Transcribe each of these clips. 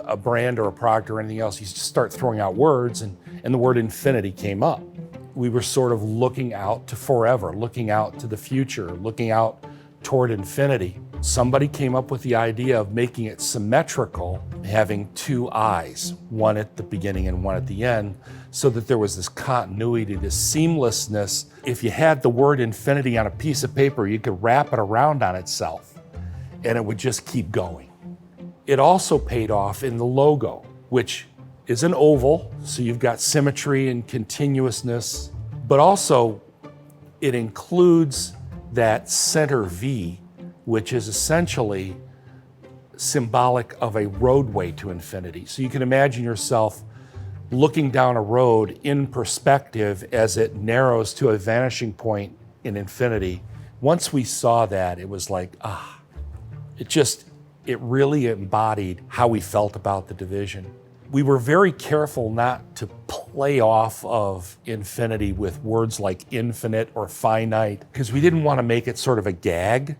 a brand or a product or anything else, you just start throwing out words, and the word infinity came up. We were sort of looking out to forever, looking out to the future, looking out toward infinity. Somebody came up with the idea of making it symmetrical, having two eyes, one at the beginning and one at the end, so that there was this continuity, this seamlessness. If you had the word infinity on a piece of paper, you could wrap it around on itself, and it would just keep going. It also paid off in the logo, which is an oval, so you've got symmetry and continuousness, but also it includes that center V, which is essentially symbolic of a roadway to infinity. So you can imagine yourself looking down a road in perspective as it narrows to a vanishing point in infinity. Once we saw that, it was like, it really embodied how we felt about the division. We were very careful not to play off of infinity with words like infinite or finite, because we didn't want to make it sort of a gag.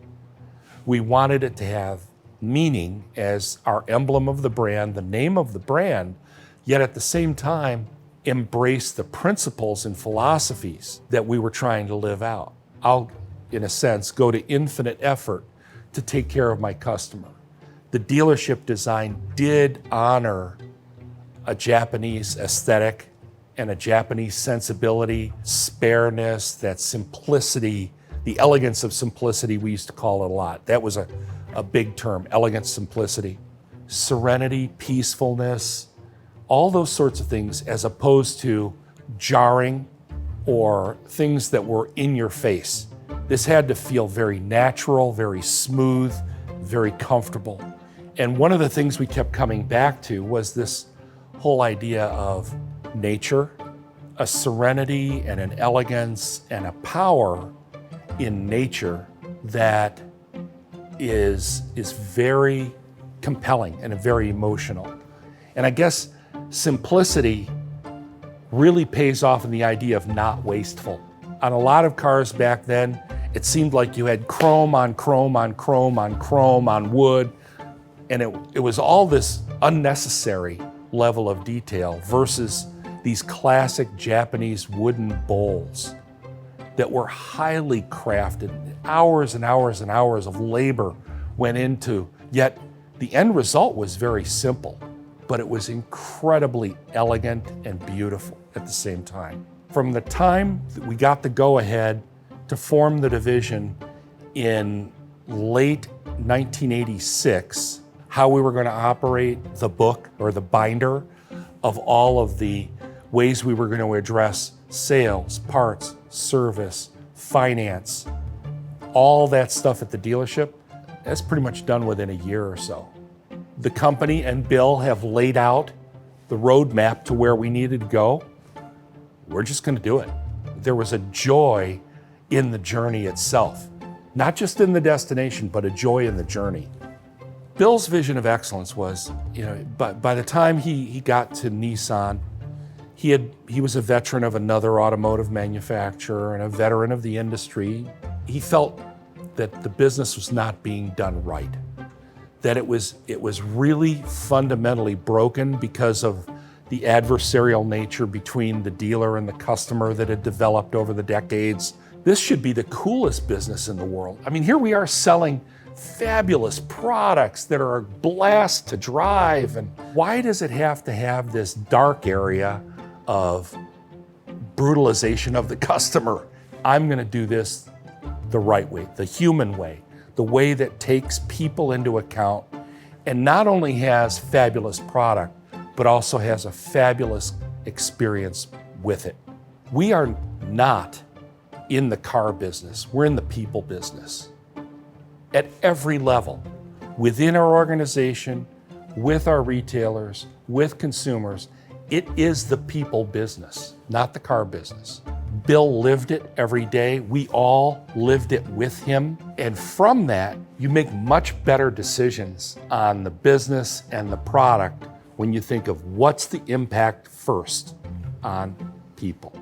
We wanted it to have meaning as our emblem of the brand, the name of the brand, yet at the same time, embrace the principles and philosophies that we were trying to live out. I'll, in a sense, go to infinite effort to take care of my customer. The dealership design did honor a Japanese aesthetic and a Japanese sensibility, spareness, that simplicity, the elegance of simplicity, we used to call it a lot. That was a big term, elegant simplicity. Serenity, peacefulness, all those sorts of things, as opposed to jarring or things that were in your face. This had to feel very natural, very smooth, very comfortable. And one of the things we kept coming back to was this whole idea of nature, a serenity and an elegance and a power in nature that is very compelling and very emotional. And I guess simplicity really pays off in the idea of not wasteful. On a lot of cars back then, it seemed like you had chrome on chrome on chrome on chrome on wood, and it was all this unnecessary level of detail versus these classic Japanese wooden bowls that were highly crafted. Hours and hours and hours of labor went into, yet the end result was very simple, but it was incredibly elegant and beautiful at the same time. From the time that we got the go-ahead to form the division in late 1986, how we were going to operate the book or the binder of all of the ways we were going to address sales, parts, service, finance, all that stuff at the dealership, that's pretty much done within a year or so. The company and Bill have laid out the roadmap to where we needed to go. We're just going to do it. There was a joy in the journey itself, not just in the destination, but a joy in the journey. Bill's vision of excellence was, by the time he got to Nissan, he was a veteran of another automotive manufacturer and a veteran of the industry. He felt that the business was not being done right, that it was really fundamentally broken because of the adversarial nature between the dealer and the customer that had developed over the decades. This should be the coolest business in the world. I mean, here we are selling fabulous products that are a blast to drive, and why does it have to have this dark area of brutalization of the customer? I'm going to do this the right way, the human way, the way that takes people into account and not only has fabulous product, but also has a fabulous experience with it. We are not in the car business, we're in the people business. At every level, within our organization, with our retailers, with consumers, it is the people business, not the car business. Bill lived it every day. We all lived it with him. And from that, you make much better decisions on the business and the product when you think of what's the impact first on people.